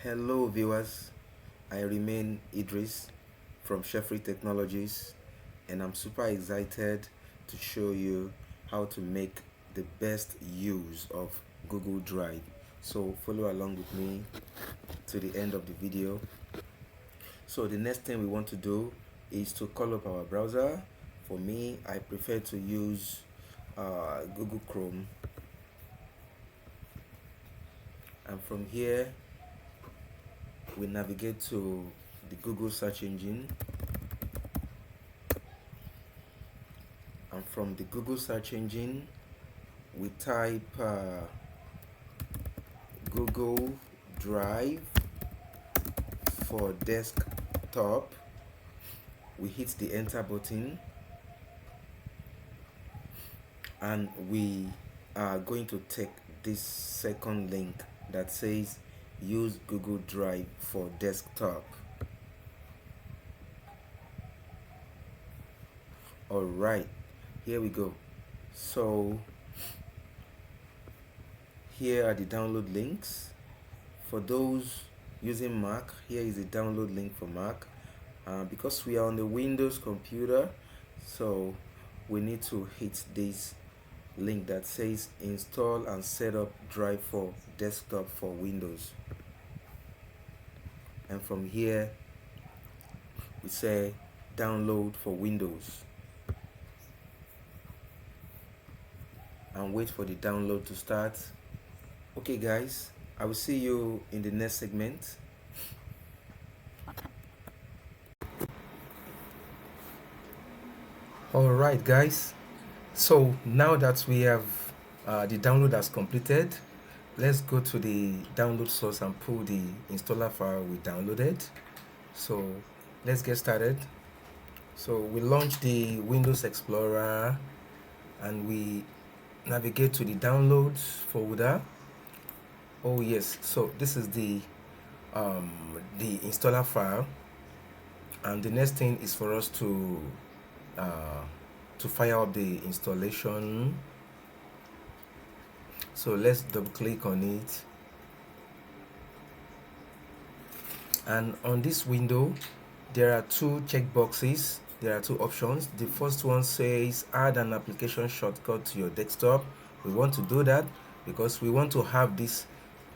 Hello viewers, I remain Idris from Shefri Technologies, and I'm super excited to show you how to make the best use of Google Drive. So follow along with me to the end of the video. So the next thing we want to do is to call up our browser. For me, I prefer to use Google Chrome, and from here we navigate to the Google search engine, and from the Google search engine we type Google Drive for desktop. We hit the enter button, and we are going to take this second link that says use Google Drive for desktop. Alright, here we go. So here are the download links. For those using Mac, here is the download link for Mac. Because we are on the Windows computer, so we need to hit this link that says install and set up Drive for desktop for Windows. And from here we say download for Windows, and wait for the download to start. Okay guys, I will see you in the next segment. Alright guys, so now that we have the download has completed, let's go to the download source and pull the installer file we downloaded. So let's get started. So we launch the Windows Explorer and we navigate to the downloads folder. Oh yes, so this is the installer file, and the next thing is for us to fire up the installation. So let's double click on it, and on this window there are two checkboxes. There are two options. The first one says add an application shortcut to your desktop. We want to do that because we want to have this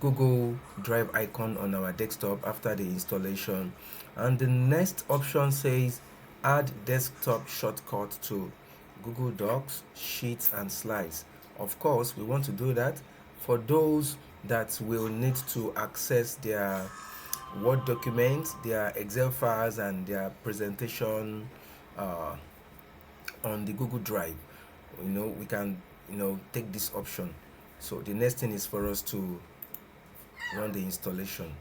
Google Drive icon on our desktop after the installation. And the next option says add desktop shortcut to Google Docs, Sheets and Slides. Of course, we want to do that for those that will need to access their Word documents, their Excel files and their presentation on the Google Drive. We can take this option. So the next thing is for us to run the installation.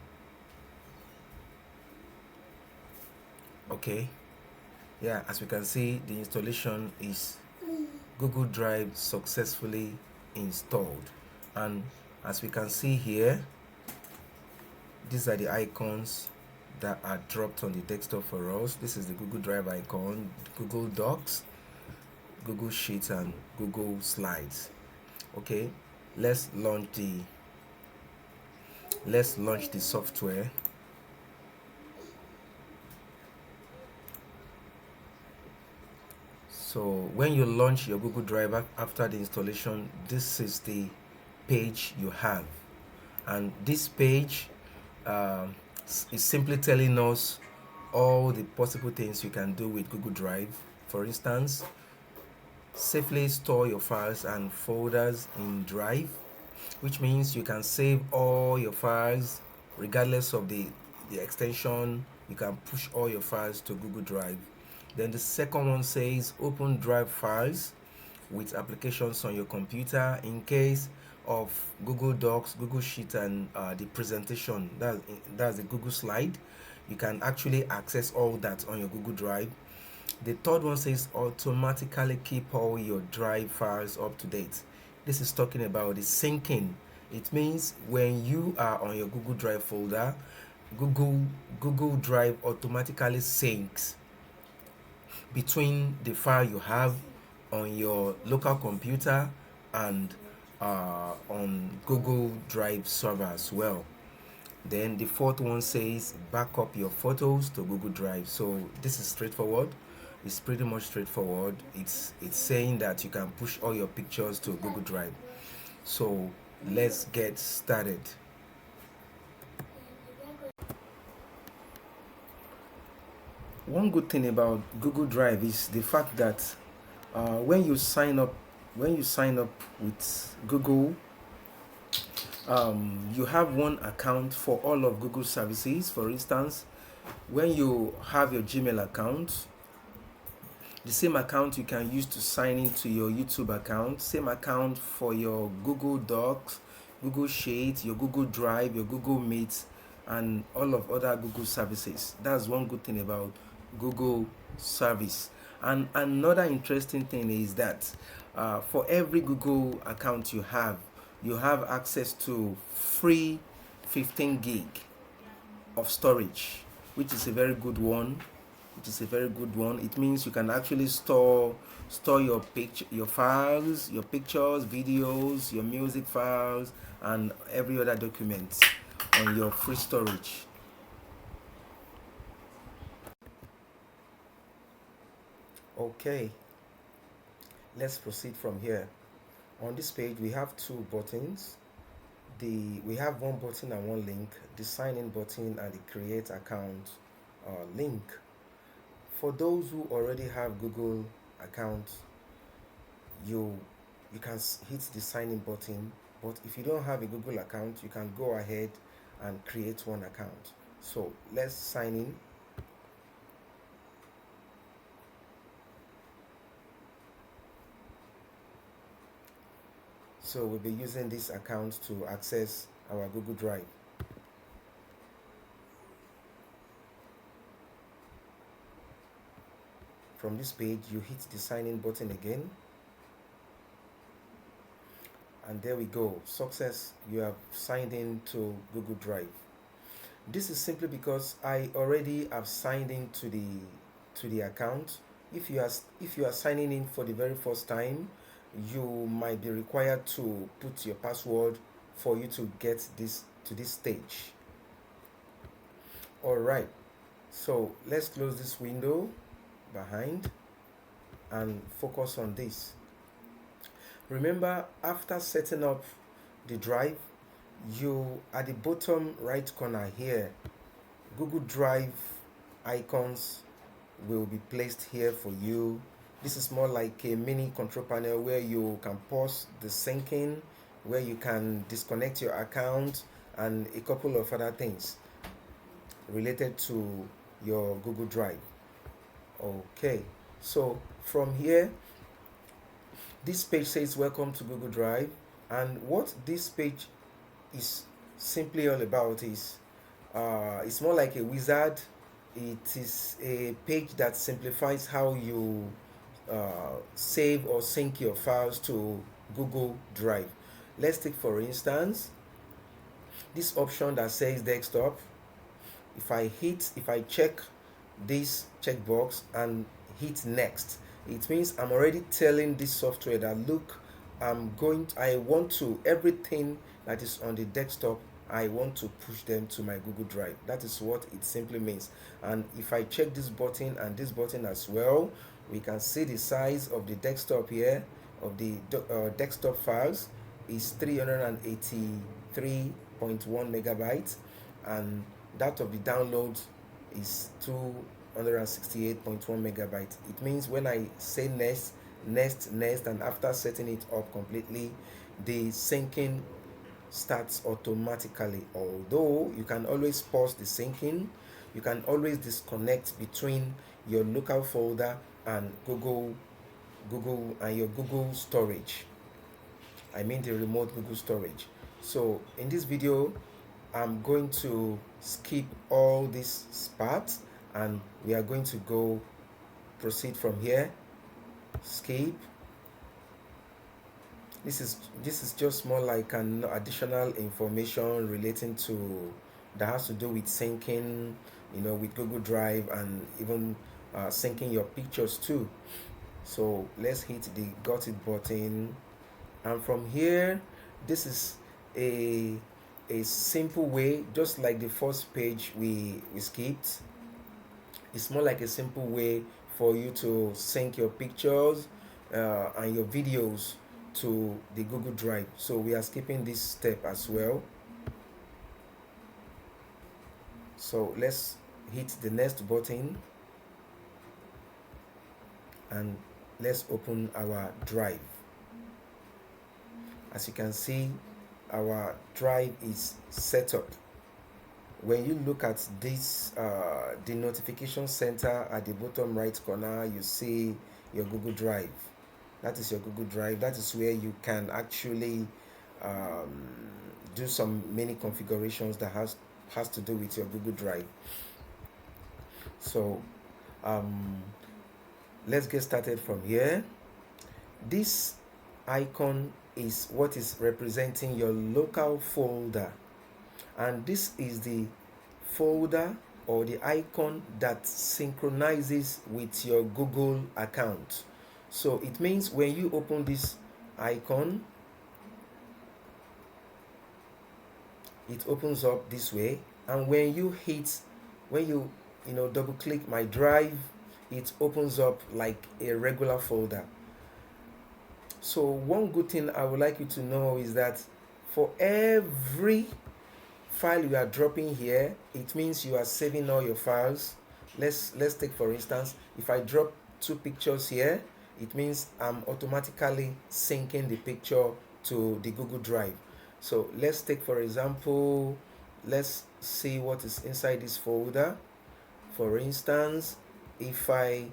Okay, yeah, as we can see, the installation is Google Drive successfully installed, and as we can see here, these are the icons that are dropped on the desktop for us. This is the Google Drive icon, Google Docs, Google Sheets and Google Slides. Okay, let's launch the software. So when you launch your Google Drive after the installation, this is the page you have, and this page is simply telling us all the possible things you can do with Google Drive. For instance, safely store your files and folders in Drive, which means you can save all your files regardless of the extension. You can push all your files to Google Drive. Then the second one says open Drive files with applications on your computer in case of Google Docs, Google Sheet and the presentation, that's the Google slide. You can actually access all that on your Google Drive. The third one says automatically keep all your Drive files up to date. This is talking about the syncing. It means when you are on your Google Drive folder, Google Drive automatically syncs between the file you have on your local computer and on Google Drive server as well. Then the fourth one says back up your photos to Google Drive. So this is straightforward. It's pretty much straightforward. It's saying that you can push all your pictures to Google Drive. So let's get started. One good thing about Google Drive is the fact that when you sign up with Google, you have one account for all of Google services. For instance, when you have your Gmail account, the same account you can use to sign into your YouTube account, same account for your Google Docs, Google Sheets, your Google Drive, your Google Meet, and all of other Google services. That's one good thing about Google service. And another interesting thing is that for every Google account you have access to free 15 gig of storage, which is a very good one. It means you can actually store your files, your pictures, videos, your music files, and every other document on your free storage. Okay, let's proceed from here. On this page we have two buttons. We have one button and one link, the sign in button and the create account link. For those who already have Google accounts, you can hit the sign in button, but if you don't have a Google account, you can go ahead and create one account. So let's sign in. So we'll be using this account to access our Google Drive. From this page, you hit the sign in button again. And there we go. Success, you have signed in to Google Drive. This is simply because I already have signed in to the account. If you are signing in for the very first time, you might be required to put your password for you to get to this stage. All right, so let's close this window behind and focus on this. Remember, after setting up the drive, you at the bottom right corner here, Google Drive icons will be placed here for you. This is more like a mini control panel where you can pause the syncing, where you can disconnect your account, and a couple of other things related to your Google Drive. Okay, so from here, this page says welcome to Google Drive, and what this page is simply all about is it's more like a wizard. It is a page that simplifies how you save or sync your files to Google Drive. Let's take for instance this option that says desktop. If I check this checkbox and hit next, it means I'm already telling this software that look, I want to everything that is on the desktop, I want to push them to my Google Drive. That is what it simply means. And if I check this button and this button as well, we can see the size of the desktop here, of the desktop files is 383.1 megabytes, and that of the downloads is 268.1 megabytes. It means when I say next, and after setting it up completely, the syncing starts automatically. Although you can always pause the syncing, you can always disconnect between your local folder and Google and your Google storage. I mean the remote Google storage. So in this video, I'm going to skip all this parts and we are going to proceed from here. Skip. This is just more like an additional information relating to that has to do with syncing, with Google Drive, and even syncing your pictures too. So let's hit the got it button, and from here, this is a a simple way, just like the first page we skipped. It's more like a simple way for you to sync your pictures and your videos to the Google Drive. So we are skipping this step as well. So let's hit the next button and let's open our drive. As you can see, our drive is set up. When you look at this, the notification center at the bottom right corner, you see your Google Drive. That is your Google Drive. That is where you can actually do some many configurations that has to do with your Google Drive. So let's get started from here. This icon is what is representing your local folder, and this is the folder or the icon that synchronizes with your Google account. So it means when you open this icon, it opens up this way, and when you double click my drive, it opens up like a regular folder. So one good thing I would like you to know is that for every file you are dropping here, it means you are saving all your files. Let's take for instance, if I drop 2 pictures here, it means I'm automatically syncing the picture to the Google Drive. So let's take for example, let's see what is inside this folder. For instance, if I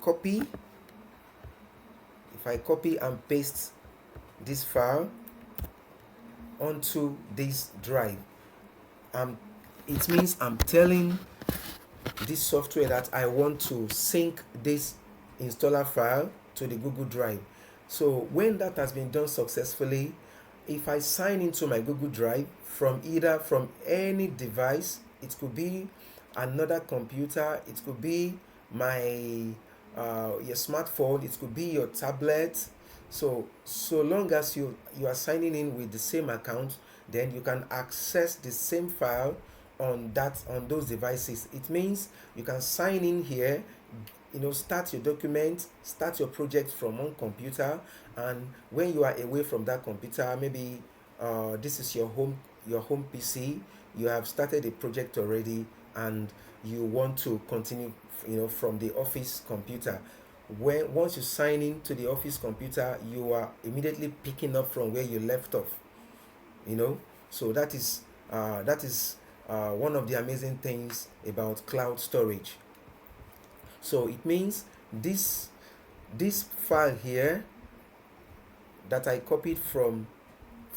copy and paste this file onto this drive, it means I'm telling this software that I want to sync this installer file to the Google Drive. So when that has been done successfully, if I sign into my Google Drive from any device, it could be another computer, it could be your smartphone, it could be your tablet. So long as you are signing in with the same account, then you can access the same file on those devices. It means you can sign in here, start your document, start your project from one computer, and when you are away from that computer, maybe this is your home PC, you have started a project already and you want to continue from the office computer. Once you sign in to the office computer, you are immediately picking up from where you left off. So that is one of the amazing things about cloud storage. So it means this file here that I copied from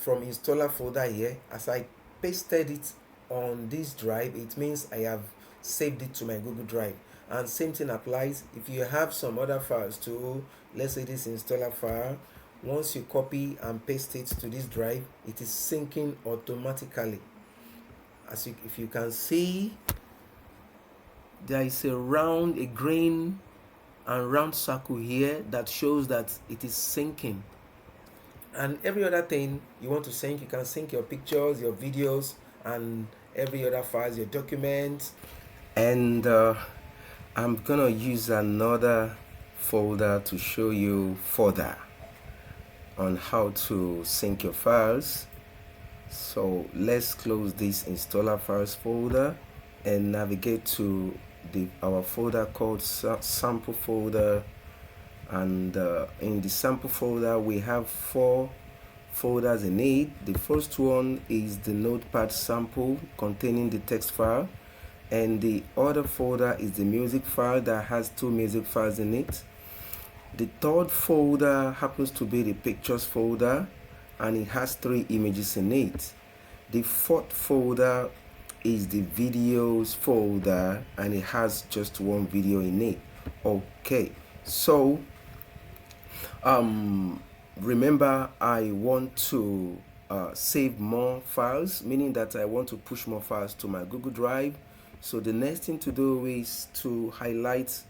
installer folder here, as I pasted it on this drive, it means I have saved it to my Google Drive. And same thing applies if you have some other files too. Let's say this installer file, once you copy and paste it to this drive, it is syncing automatically. If you can see, there is a green and round circle here that shows that it is syncing. And every other thing you want to sync, you can sync your pictures, your videos, and every other files, your documents. And I'm gonna use another folder to show you further on how to sync your files. So let's close this installer files folder and navigate to our folder called sample folder. And in the sample folder we have 4 folders in it. The first one is the notepad sample containing the text file, and the other folder is the music file that has 2 music files in it. The third folder happens to be the pictures folder, and it has 3 images in it. The fourth folder is the videos folder, and it has just 1 video in it. Okay, so remember, I want to save more files, meaning that I want to push more files to my Google Drive. So the next thing to do is to highlight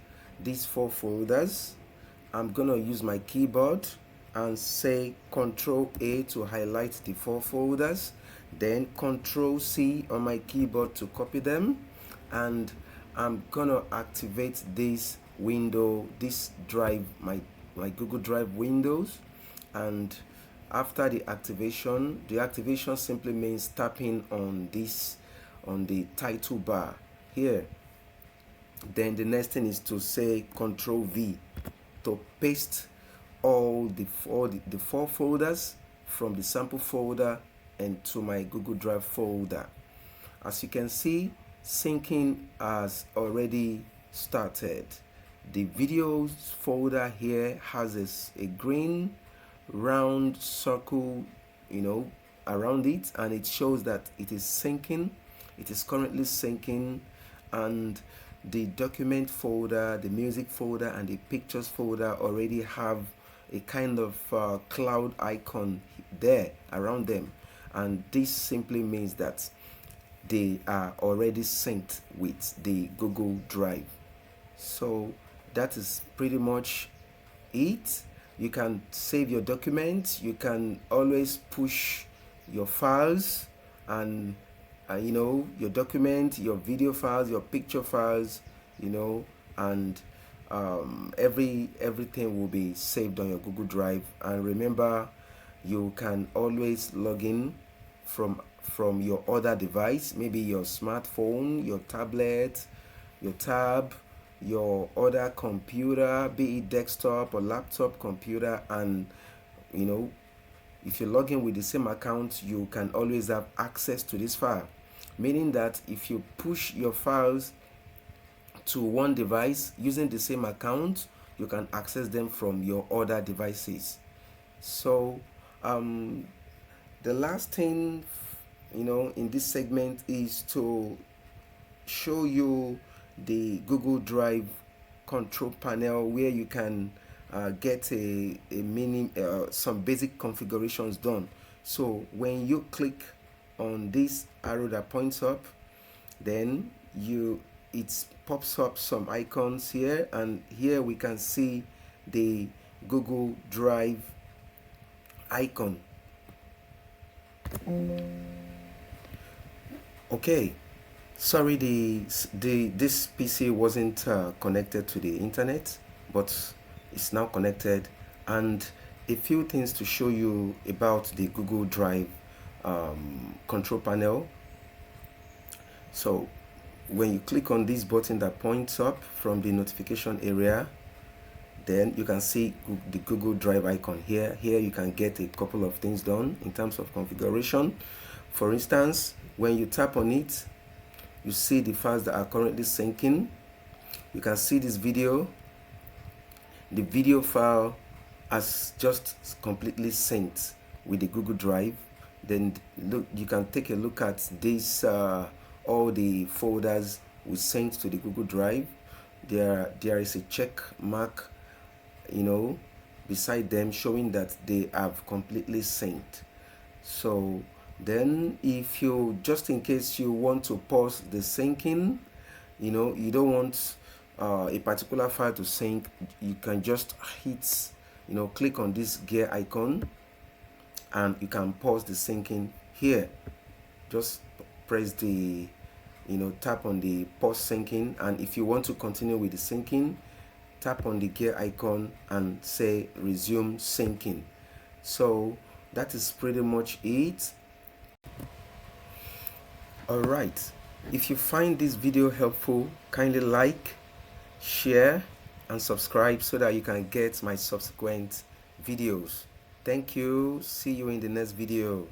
these 4 folders. I'm gonna use my keyboard and say Control A to highlight the 4 folders, then Control C on my keyboard to copy them, and I'm gonna activate this window, this drive, my Google Drive windows. And after the activation simply means tapping on this, on the title bar here. Then the next thing is to say Control V to paste all the 4 folders from the sample folder into my Google Drive folder. As you can see, syncing has already started. The videos folder here has a green round circle, around it, and it shows that it is syncing. It is currently syncing, and the document folder, the music folder, and the pictures folder already have a kind of cloud icon there around them, and this simply means that they are already synced with the Google Drive. So that is pretty much it. You can save your documents, you can always push your files, and your document, your video files, your picture files, and everything will be saved on your Google Drive. And remember, you can always log in from your other device, maybe your smartphone, your tablet, your tab, your other computer, be it desktop or laptop computer. And if you log in with the same account, you can always have access to this file, meaning that if you push your files to one device using the same account, you can access them from your other devices. So the last thing in this segment is to show you the Google Drive control panel, where you can get some basic configurations done. So when you click on this arrow that points up, then it pops up some icons here, and here we can see the Google Drive icon. Okay, sorry, this PC wasn't connected to the internet, but it's now connected. And a few things to show you about the Google Drive control panel. So when you click on this button that points up from the notification area, then you can see the Google Drive icon here. Here you can get a couple of things done in terms of configuration. For instance, when you tap on it, you see the files that are currently syncing. You can see this video. The video file has just completely synced with the Google Drive. Then look, you can take a look at this, all the folders we synced to the Google Drive. There is a check mark, beside them, showing that they have completely synced. So then, if you, just in case you want to pause the syncing, you don't want a particular file to sync, you can just hit, click on this gear icon, and you can pause the syncing here. Just press the, tap on the pause syncing, and if you want to continue with the syncing, tap on the gear icon and say resume syncing. So that is pretty much it. Alright, if you find this video helpful, kindly like, share, and subscribe so that you can get my subsequent videos. Thank you. See you in the next video.